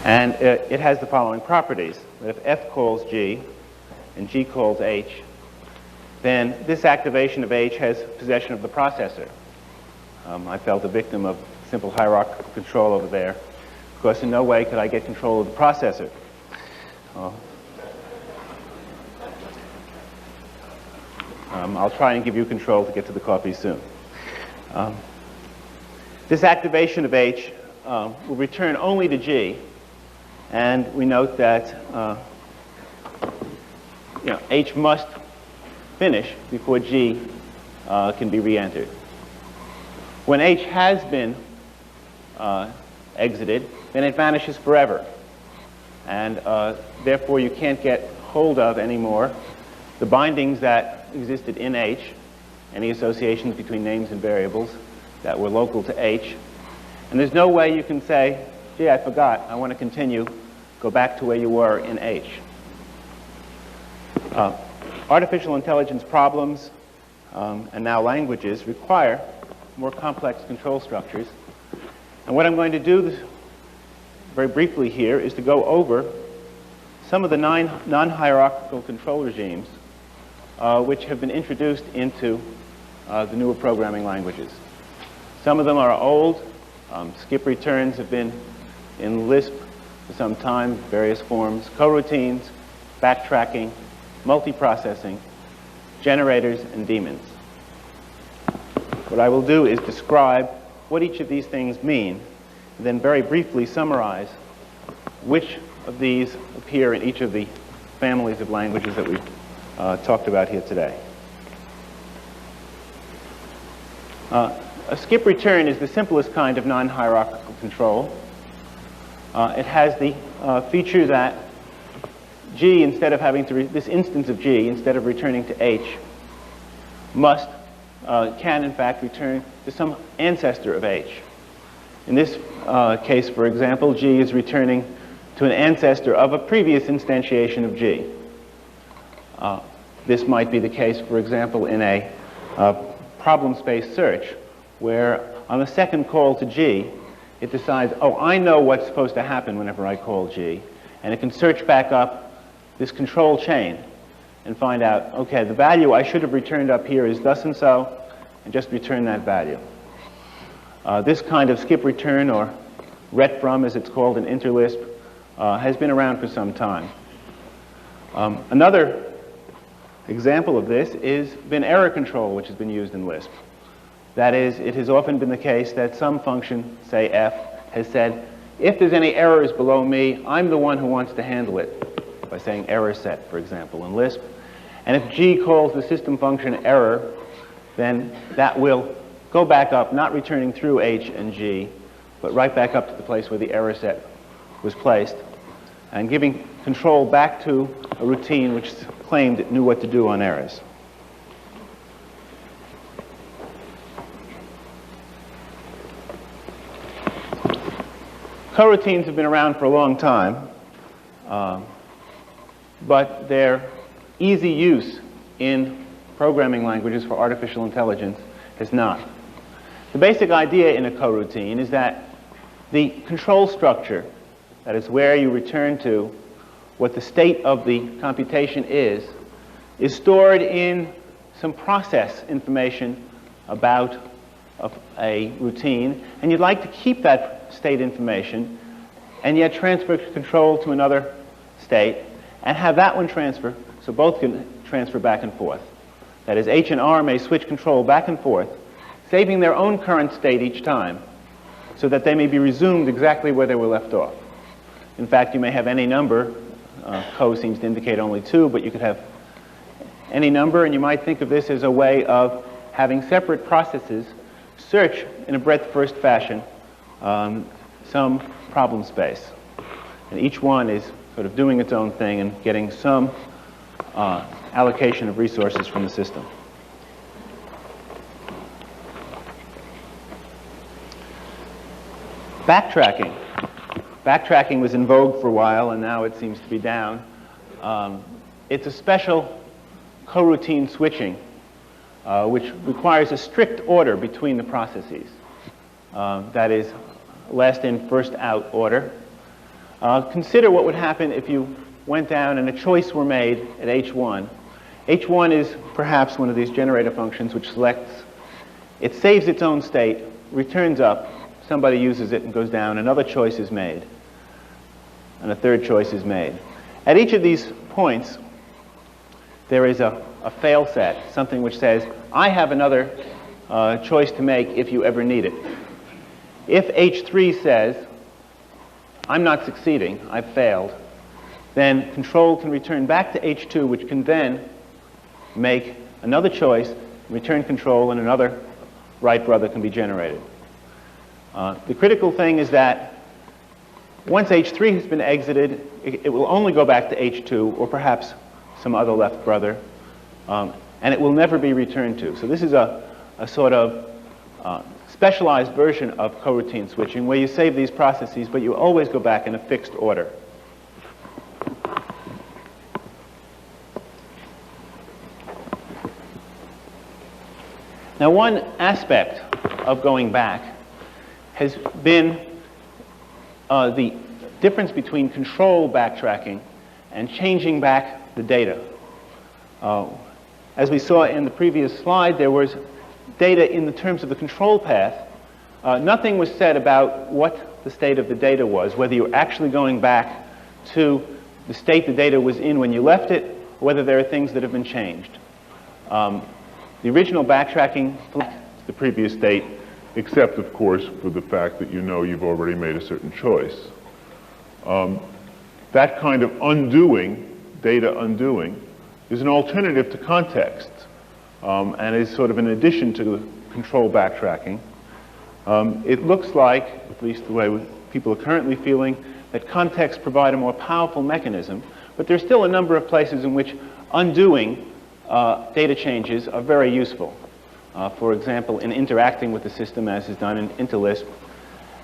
And it has the following properties: that if F calls G and G calls H, then this activation of H has possession of the processor. I felt a victim of simple hierarchical control over there. Of course, in no way could I get control of the processor. I'll try and give you control to get to the coffee soon. This activation of H will return only to G, and we note that H must finish before G can be re-entered. When H has been exited, then it vanishes forever, and therefore you can't get hold of anymore the bindings that existed in H, any associations between names and variables that were local to H, and there's no way you can say, gee, I forgot, I want to continue, go back to where you were in H. Artificial intelligence problems and now languages require more complex control structures, and what I'm going to do very briefly here is to go over some of the 9 non-hierarchical control regimes which have been introduced into the newer programming languages. Some of them are old. Skip returns have been in Lisp for some time, various forms, coroutines, backtracking, multiprocessing, generators, and daemons. What I will do is describe what each of these things mean, and then very briefly summarize which of these appear in each of the families of languages that we've talked about here today. A skip return is the simplest kind of non-hierarchical control. It has the feature that G, instead of having to, this instance of G, instead of returning to H, can in fact return to some ancestor of H. In this case, for example, G is returning to an ancestor of a previous instantiation of G. This might be the case, for example, in a problem space search, where on the second call to G, it decides, oh, I know what's supposed to happen whenever I call G, and it can search back up this control chain and find out, okay, the value I should have returned up here is thus and so, and just return that value. This kind of skip return, or ret from as it's called in Interlisp, has been around for some time. Another example of this is bin error control, which has been used in Lisp. That is, it has often been the case that some function, say f, has said, if there's any errors below me, I'm the one who wants to handle it, by saying error set, for example, in Lisp. And if G calls the system function error, then that will go back up, not returning through H and G, but right back up to the place where the error set was placed, and giving control back to a routine which claimed it knew what to do on errors. Coroutines have been around for a long time, but their easy use in programming languages for artificial intelligence has not. The basic idea in a coroutine is that the control structure, that is where you return to what the state of the computation is stored in some process information about a routine, and you'd like to keep that state information and yet transfer control to another state and have that one transfer so both can transfer back and forth. That is, H and R may switch control back and forth, saving their own current state each time so that they may be resumed exactly where they were left off. In fact, you may have any number. Co seems to indicate only 2, but you could have any number, and you might think of this as a way of having separate processes search in a breadth-first fashion some problem space. And each one is sort of doing its own thing and getting some allocation of resources from the system. Backtracking. Backtracking was in vogue for a while, and now it seems to be down. It's a special coroutine switching, which requires a strict order between the processes. That is, last in, first out order. Consider what would happen if you went down and a choice were made at H1. H1 is perhaps one of these generator functions which selects, it saves its own state, returns up, somebody uses it and goes down, another choice is made, and a third choice is made. At each of these points, there is a fail set, something which says, I have another choice to make if you ever need it. If H3 says, I'm not succeeding, I've failed, then control can return back to H2, which can then make another choice, return control, and another right brother can be generated. The critical thing is that once H3 has been exited, it will only go back to H2 or perhaps some other left brother, and it will never be returned to. So this is a sort of specialized version of coroutine switching where you save these processes, but you always go back in a fixed order. Now, one aspect of going back has been the difference between control backtracking and changing back the data. As we saw in the previous slide, there was data in the terms of the control path. Nothing was said about what the state of the data was, whether you were actually going back to the state the data was in when you left it, or whether there are things that have been changed. The original backtracking the previous state, except, of course, for the fact that you know you've already made a certain choice. That kind of undoing, data undoing, is an alternative to context, and is sort of an addition to the control backtracking. It looks like, at least the way people are currently feeling, that contexts provide a more powerful mechanism, but there's still a number of places in which undoing data changes are very useful. For example, in interacting with the system as is done in Interlisp.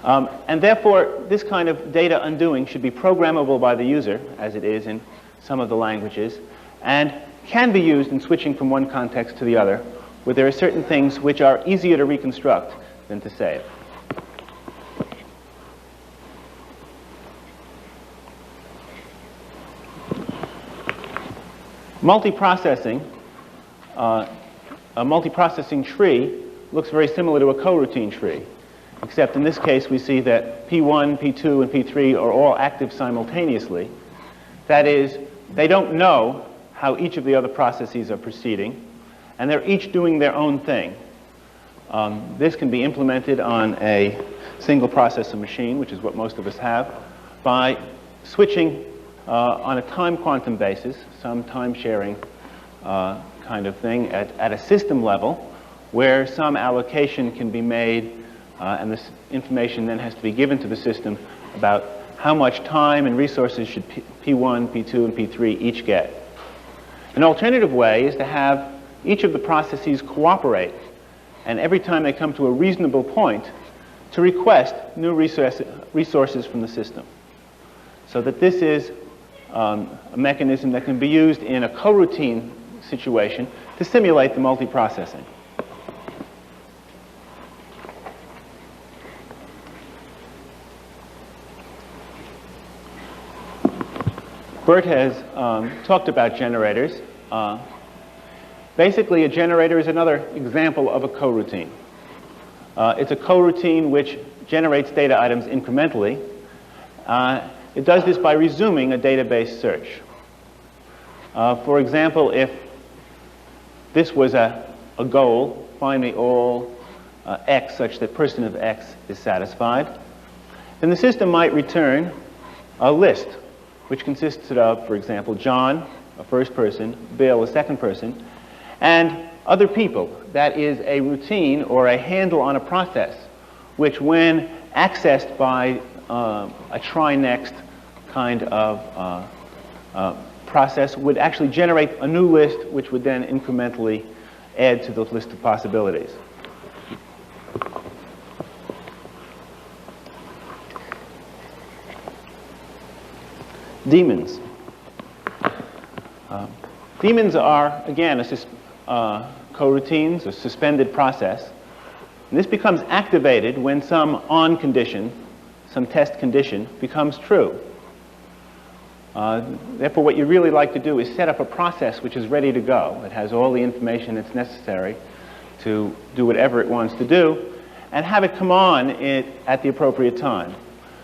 And therefore, this kind of data undoing should be programmable by the user, as it is in some of the languages, and can be used in switching from one context to the other, where there are certain things which are easier to reconstruct than to save. Multiprocessing, a multiprocessing tree looks very similar to a coroutine tree, except in this case we see that P1, P2, and P3 are all active simultaneously. That is, they don't know how each of the other processes are proceeding, and they're each doing their own thing. This can be implemented on a single processor machine, which is what most of us have, by switching on a time quantum basis, some time sharing kind of thing at a system level, where some allocation can be made and this information then has to be given to the system about how much time and resources should P1, P2, and P3 each get. An alternative way is to have each of the processes cooperate, and every time they come to a reasonable point, to request new resources from the system. So that this is a mechanism that can be used in a coroutine situation to simulate the multiprocessing. Bert has talked about generators. Basically, a generator is another example of a coroutine. It's a coroutine which generates data items incrementally. It does this by resuming a database search. For example, if this was a goal, find me all X such that person of X is satisfied, then the system might return a list which consisted of, for example, John, a first person, Bill, a second person, and other people. That is a routine or a handle on a process, which when accessed by a try next kind of process would actually generate a new list, which would then incrementally add to the list of possibilities. Daemons. Daemons are, again, coroutines, a suspended process. And this becomes activated when some on condition, some test condition, becomes true. Therefore, what you really like to do is set up a process which is ready to go. It has all the information that's necessary to do whatever it wants to do, and have it come on at the appropriate time.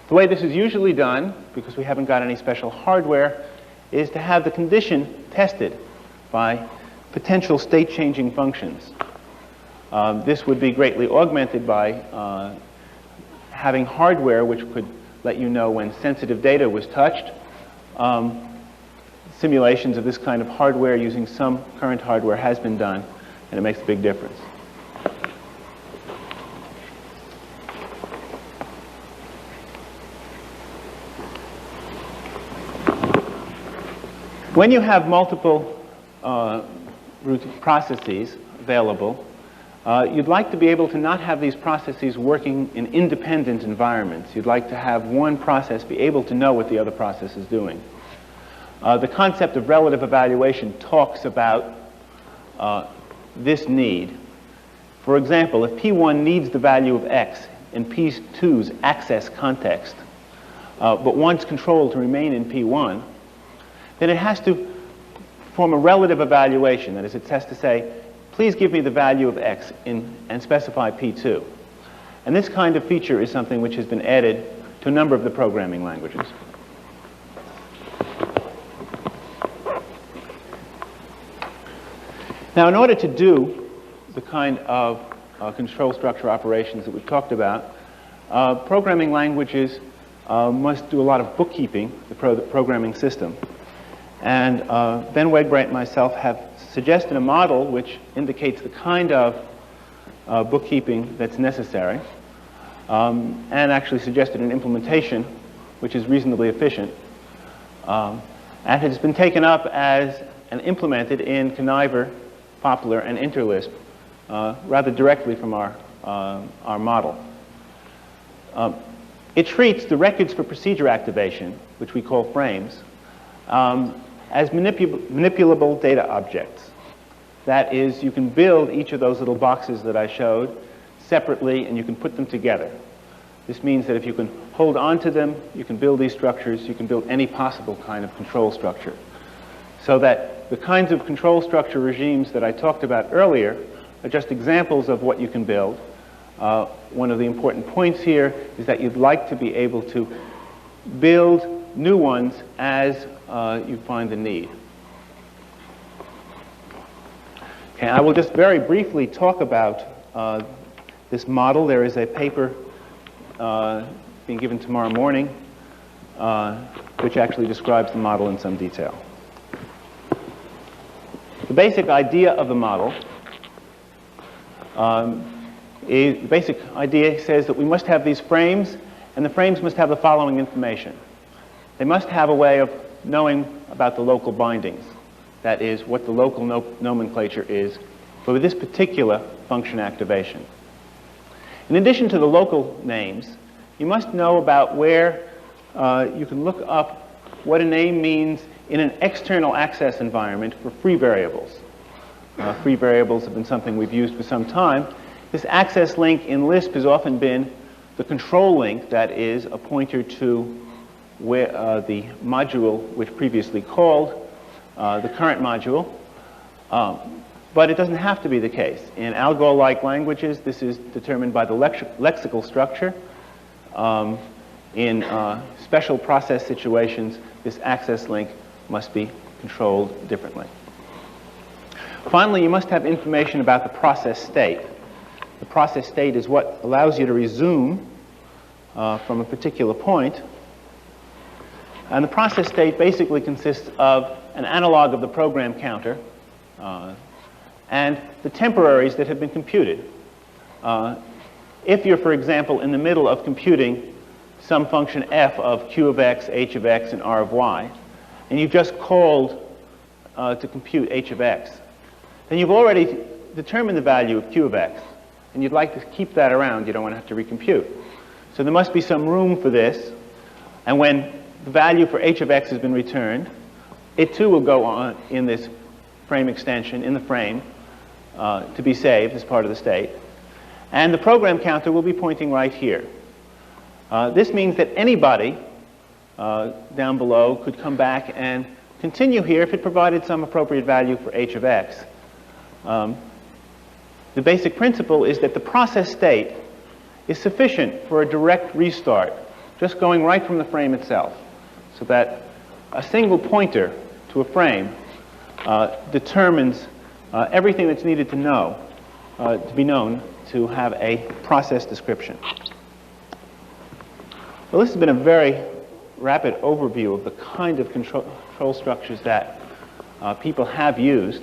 The way this is usually done, because we haven't got any special hardware, is to have the condition tested by potential state-changing functions. This would be greatly augmented by having hardware which could let you know when sensitive data was touched. Simulations of this kind of hardware using some current hardware has been done, and it makes a big difference. When you have multiple root processes available, you'd like to be able to not have these processes working in independent environments. You'd like to have one process be able to know what the other process is doing. The concept of relative evaluation talks about this need. For example, if P1 needs the value of x in P2's access context, but wants control to remain in P1, then it has to form a relative evaluation. That is, it has to say, please give me the value of x and specify P2. And this kind of feature is something which has been added to a number of the programming languages. Now, in order to do the kind of control structure operations that we've talked about, programming languages must do a lot of bookkeeping, the programming system. And Ben Wegbright and myself have suggested a model which indicates the kind of bookkeeping that's necessary, and actually suggested an implementation which is reasonably efficient, and has been taken up as and implemented in Conniver, Poplar, and Interlisp rather directly from our model. It treats the records for procedure activation, which we call frames, as manipulable data objects. That is, you can build each of those little boxes that I showed separately, and you can put them together. This means that if you can hold on to them, you can build these structures, you can build any possible kind of control structure. So that the kinds of control structure regimes that I talked about earlier are just examples of what you can build. One of the important points here is that you'd like to be able to build new ones as you find the need. Okay, I will just very briefly talk about this model. There is a paper being given tomorrow morning which actually describes the model in some detail. The basic idea of the model says that we must have these frames, and the frames must have the following information. They must have a way of knowing about the local bindings. That is, what the local nomenclature is for this particular function activation. In addition to the local names, you must know about where you can look up what a name means in an external access environment for free variables. Free variables have been something we've used for some time. This access link in Lisp has often been the control link, that is, a pointer to where the module which previously called the current module. But it doesn't have to be the case. In Algol-like languages, this is determined by the lexical structure. In special process situations, this access link must be controlled differently. Finally, you must have information about the process state. The process state is what allows you to resume from a particular point. And the process state basically consists of an analog of the program counter and the temporaries that have been computed. If you're, for example, in the middle of computing some function f of q of x, h of x, and r of y, and you've just called to compute h of x, then you've already determined the value of q of x, and you'd like to keep that around. You don't want to have to recompute. So there must be some room for this, and when the value for h of x has been returned, it too will go on in this frame extension, in the frame, to be saved as part of the state. And the program counter will be pointing right here. This means that anybody down below could come back and continue here if it provided some appropriate value for h of x. The basic principle is that the process state is sufficient for a direct restart, just going right from the frame itself, so that a single pointer to a frame determines everything that's needed to know, to be known to have a process description. Well, this has been a very rapid overview of the kind of control structures that people have used.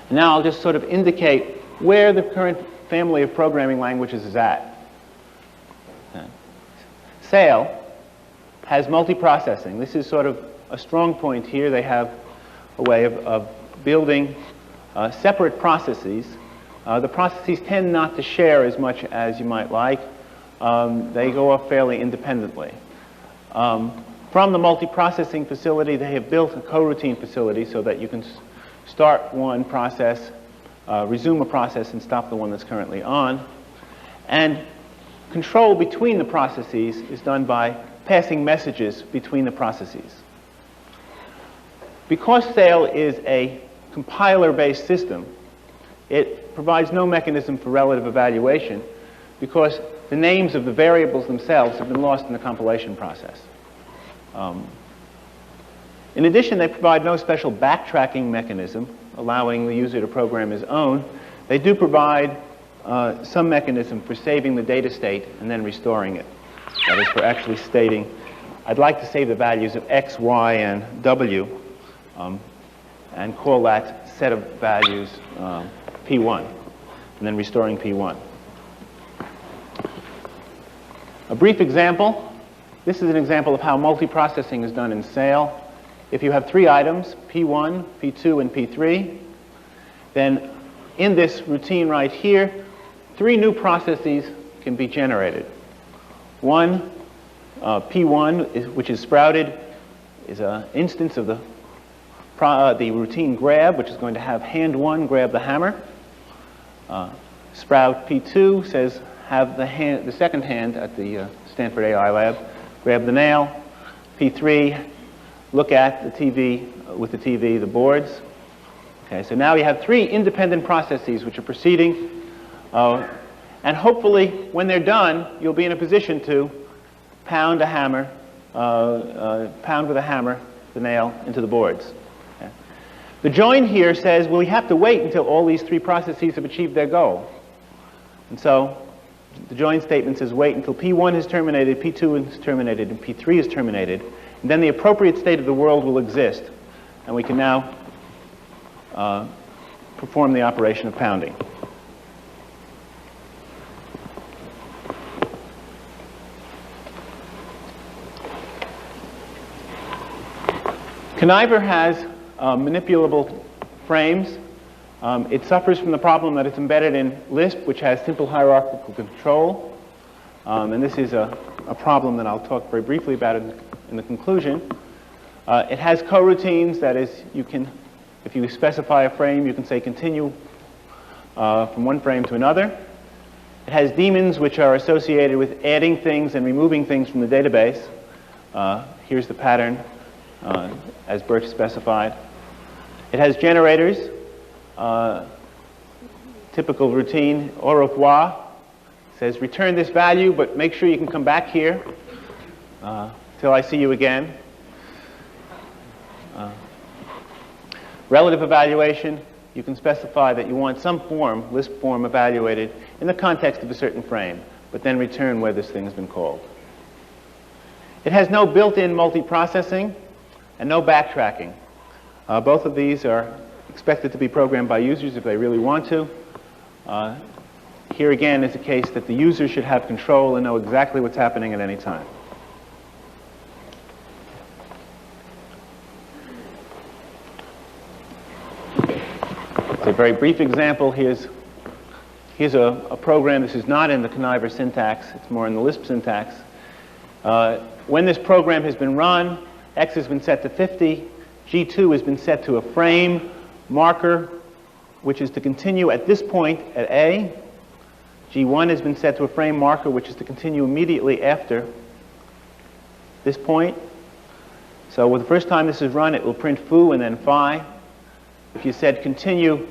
And now I'll just sort of indicate where the current family of programming languages is at. SAIL has multiprocessing. This is sort of a strong point here. They have a way of building separate processes. The processes tend not to share as much as you might like. They go off fairly independently. From the multiprocessing facility, they have built a coroutine facility so that you can start one process, resume a process, and stop the one that's currently on. And control between the processes is done by passing messages between the processes. Because SAIL is a compiler-based system, it provides no mechanism for relative evaluation because the names of the variables themselves have been lost in the compilation process. In addition, they provide no special backtracking mechanism allowing the user to program his own. They do provide some mechanism for saving the data state and then restoring it. That is, for actually stating, I'd like to save the values of x, y, and w, and call that set of values P1, and then restoring P1. A brief example. This is an example of how multiprocessing is done in SAIL. If you have 3 items, P1, P2, and P3, then in this routine right here, 3 new processes can be generated. One, P1, which is sprouted, is an instance of the routine grab, which is going to have hand 1 grab the hammer. Sprout P2 says have the second hand at the Stanford AI lab grab the nail. P3, look at the TV, with the TV, the boards. Okay, so now you have 3 independent processes which are proceeding, and hopefully when they're done, you'll be in a position to pound a hammer, pound with a hammer the nail into the boards. Okay. The join here says, well, we have to wait until all these 3 processes have achieved their goal. And so the join statement says wait until P1 is terminated, P2 is terminated, and P3 is terminated. And then the appropriate state of the world will exist. And we can now perform the operation of pounding. Conniver has manipulable frames. It suffers from the problem that it's embedded in Lisp, which has simple hierarchical control. And this is a problem that I'll talk very briefly about in the conclusion. It has coroutines, that is, you can, if you specify a frame, you can say continue from one frame to another. It has daemons, which are associated with adding things and removing things from the database. Here's the pattern as Birch specified. It has generators, typical routine, au revoir, says return this value, but make sure you can come back here till I see you again. Relative evaluation, you can specify that you want some form, Lisp form, evaluated in the context of a certain frame, but then return where this thing has been called. It has no built-in multiprocessing and no backtracking. Both of these are expected to be programmed by users if they really want to. Here again is a case that the user should have control and know exactly what's happening at any time. It's a very brief example. Here's a program. This is not in the Conniver syntax. It's more in the Lisp syntax. When this program has been run, X has been set to 50. G2 has been set to a frame marker, which is to continue at this point at A. G1 has been set to a frame marker, which is to continue immediately after. this point. So with the first time this is run, it will print foo and then phi. If you said continue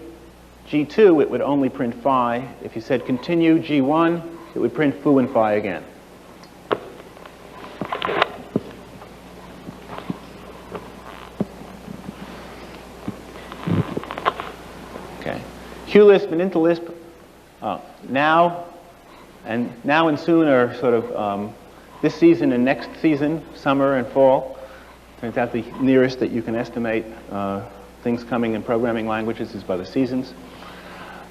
G2, it would only print phi. If you said continue G1, it would print foo and phi again. Okay. QLisp and Interlisp now and soon are sort of this season and next season, summer and fall. Turns out the nearest that you can estimate things coming in programming languages is by the seasons.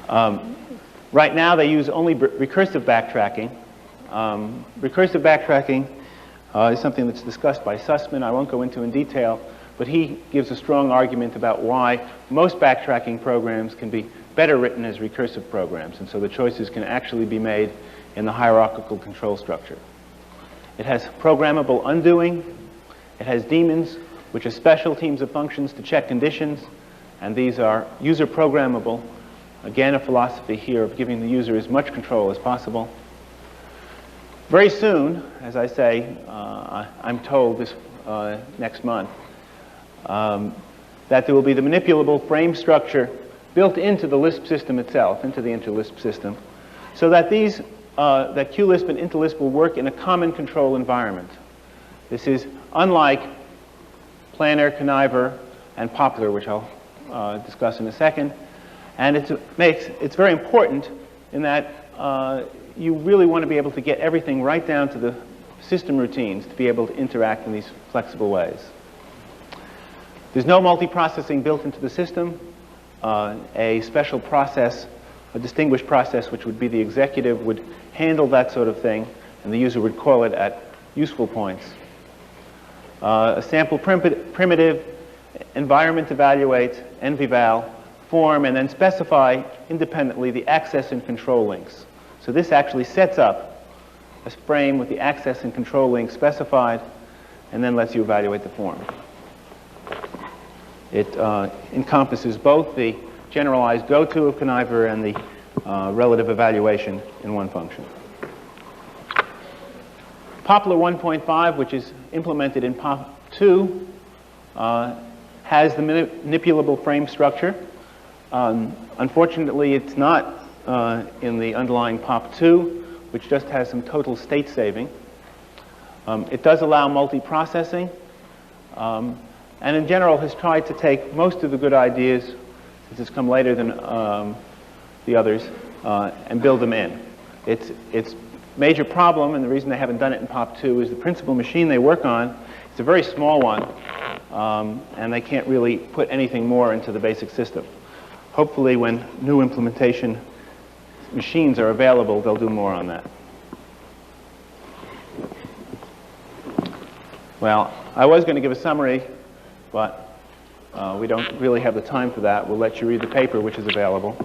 Right now they use only recursive backtracking. Recursive backtracking is something that's discussed by Sussman. I won't go into in detail, but he gives a strong argument about why most backtracking programs can be better written as recursive programs, and so the choices can actually be made in the hierarchical control structure. It has programmable undoing. It has daemons, which are special teams of functions to check conditions, and these are user programmable. Again, a philosophy here of giving the user as much control as possible. Very soon, as I say, I'm told this next month, that there will be the manipulable frame structure built into the Lisp system itself, into the Interlisp system, so that that QLisp and Interlisp will work in a common control environment. This is unlike Planner, Conniver, and Poplar, which I'll discuss in a second. And it's very important in that you really want to be able to get everything right down to the system routines to be able to interact in these flexible ways. There's no multiprocessing built into the system. A special process, a distinguished process, which would be the executive, would handle that sort of thing, and the user would call it at useful points. A sample primitive, environment evaluate, NVval, form, and then specify independently the access and control links. So this actually sets up a frame with the access and control links specified, and then lets you evaluate the form. It encompasses both the generalized goto of Conniver and the relative evaluation in one function. Poplar 1.5, which is implemented in POP2, has the manipulable frame structure. Unfortunately, it's not in the underlying POP2, which just has some total state saving. It does allow multiprocessing, and in general has tried to take most of the good ideas, since it's come later than the others, and build them in. Its major problem, and the reason they haven't done it in POP2, is the principal machine they work on. It's a very small one, and they can't really put anything more into the basic system. Hopefully, when new implementation machines are available, they'll do more on that. Well, I was going to give a summary, but we don't really have the time for that. We'll let you read the paper, which is available.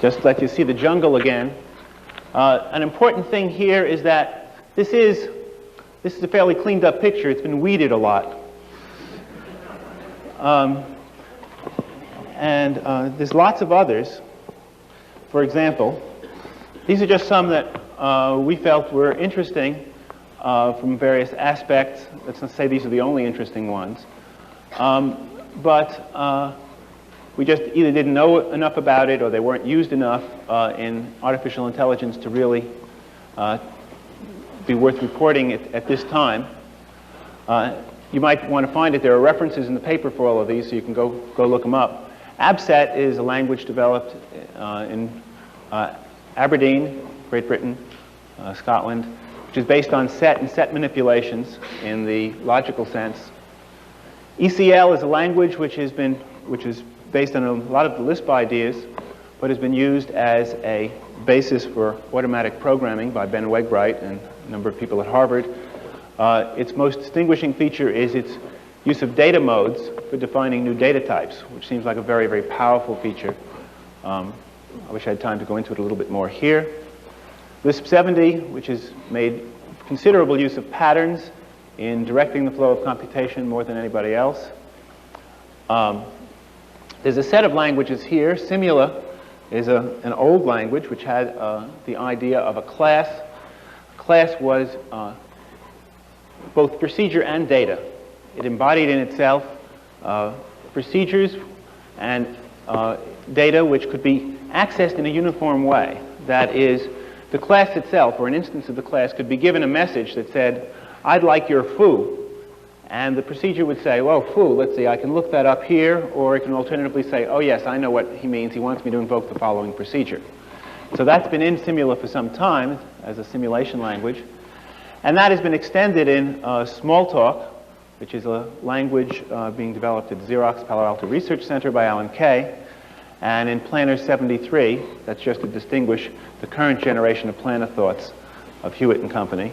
Just let you see the jungle again. An important thing here is that this is a fairly cleaned up picture. It's been weeded a lot. There's lots of others. For example, these are just some that we felt were interesting from various aspects. Let's not say these are the only interesting ones. We just either didn't know enough about it or they weren't used enough in artificial intelligence to really be worth reporting at this time. You might want to find it. There are references in the paper for all of these, so you can go look them up. ABSET is a language developed in Aberdeen, Great Britain, Scotland, which is based on set and set manipulations in the logical sense. ECL is a language which is based on a lot of the Lisp ideas, but has been used as a basis for automatic programming by Ben Wegbright and a number of people at Harvard. Its most distinguishing feature is its use of data modes for defining new data types, which seems like a very, very powerful feature. I wish I had time to go into it a little bit more here. Lisp 70, which has made considerable use of patterns in directing the flow of computation more than anybody else. There's a set of languages here, Simula, is an old language which had the idea of a class. A class was both procedure and data. It embodied in itself procedures and data which could be accessed in a uniform way. That is, the class itself, or an instance of the class, could be given a message that said, "I'd like your foo." And the procedure would say, "Well, foo, let's see, I can look that up here," or it can alternatively say, "Oh yes, I know what he means. He wants me to invoke the following procedure." So that's been in Simula for some time as a simulation language. And that has been extended in Smalltalk, which is a language being developed at Xerox Palo Alto Research Center by Alan Kay. And in Planner 73, that's just to distinguish the current generation of Planner thoughts of Hewitt and Company,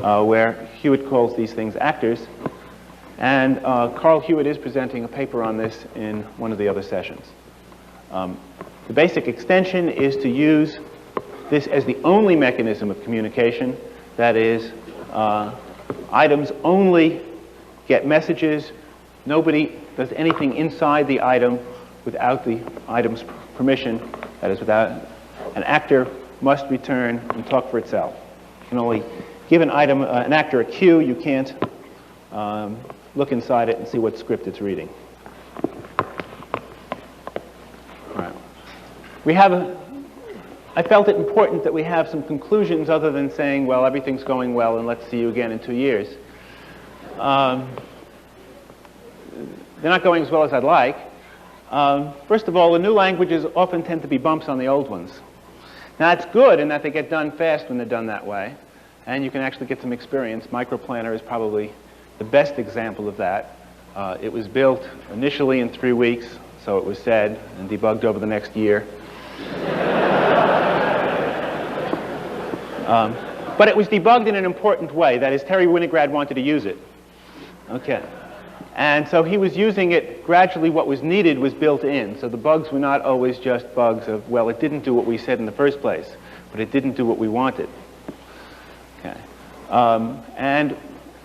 where Hewitt calls these things actors. And Carl Hewitt is presenting a paper on this in one of the other sessions. The basic extension is to use this as the only mechanism of communication. That is, items only get messages. Nobody does anything inside the item without the item's permission. That is, without an actor must return and talk for itself. You can only give an item, an actor a cue. You can't look inside it and see what script it's reading. All right. We have I felt it important that we have some conclusions other than saying, well, everything's going well and let's see you again in 2 years. They're not going as well as I'd like. First of all, the new languages often tend to be bumps on the old ones. Now, that's good in that they get done fast when they're done that way, and you can actually get some experience. Microplanner is probably the best example of that. It was built initially in 3 weeks, so it was said, and debugged over the next year. But it was debugged in an important way. That is, Terry Winograd wanted to use it. Okay. And so he was using it gradually. What was needed was built in. So the bugs were not always just bugs of, well, it didn't do what we said in the first place, but it didn't do what we wanted. Okay. And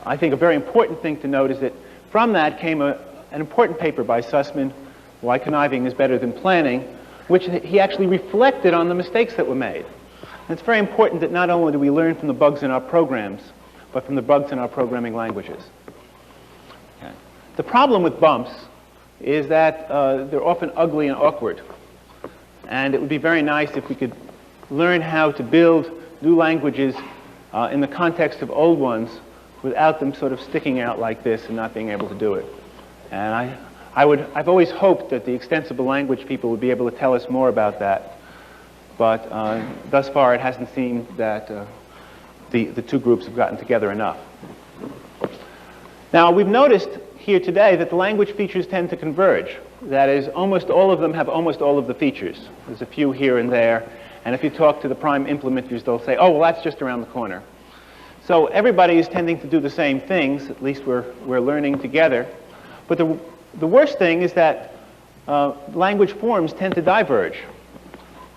I think a very important thing to note is that from that came an important paper by Sussman, Why Conniving is Better Than Planning, which he actually reflected on the mistakes that were made. And it's very important that not only do we learn from the bugs in our programs, but from the bugs in our programming languages. Okay. The problem with bumps is that they're often ugly and awkward. And it would be very nice if we could learn how to build new languages in the context of old ones without them sort of sticking out like this and not being able to do it. And I've always hoped that the extensible language people would be able to tell us more about that. But thus far, it hasn't seemed that the two groups have gotten together enough. Now, we've noticed here today that the language features tend to converge. That is, almost all of them have almost all of the features. There's a few here and there. And if you talk to the prime implementers, they'll say, oh, well, that's just around the corner. So everybody is tending to do the same things. At least we're learning together. But the worst thing is that language forms tend to diverge.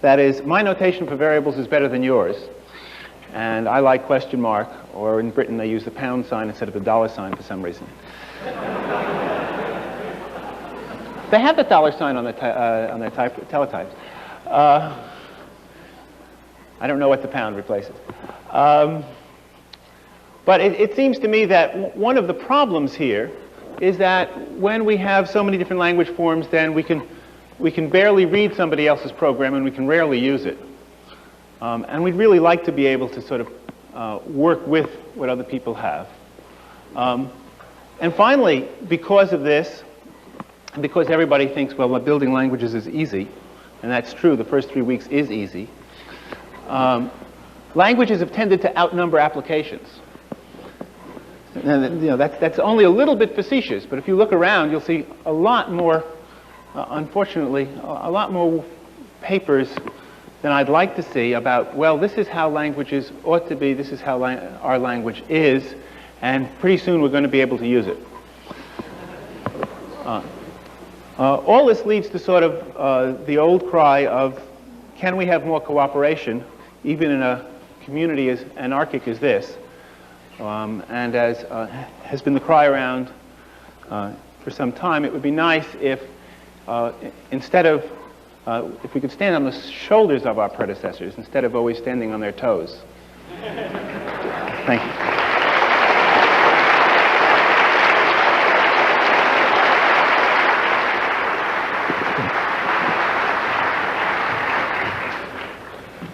That is, my notation for variables is better than yours. And I like question mark, or in Britain they use the pound sign instead of the dollar sign for some reason. They have the dollar sign on their teletypes. I don't know what the pound replaces. But it seems to me that one of the problems here is that when we have so many different language forms, then we can barely read somebody else's program and we can rarely use it. And we'd really like to be able to sort of work with what other people have. And finally, because of this, and because everybody thinks, well, building languages is easy, and that's true, the first 3 weeks is easy, languages have tended to outnumber applications. And, that's only a little bit facetious, but if you look around, you'll see a lot more, unfortunately, a lot more papers than I'd like to see about, well, this is how languages ought to be, this is how our language is, and pretty soon we're going to be able to use it. All this leads to sort of the old cry of, can we have more cooperation, even in a community as anarchic as this? And as has been the cry around for some time, it would be nice if instead of if we could stand on the shoulders of our predecessors instead of always standing on their toes. Thank you.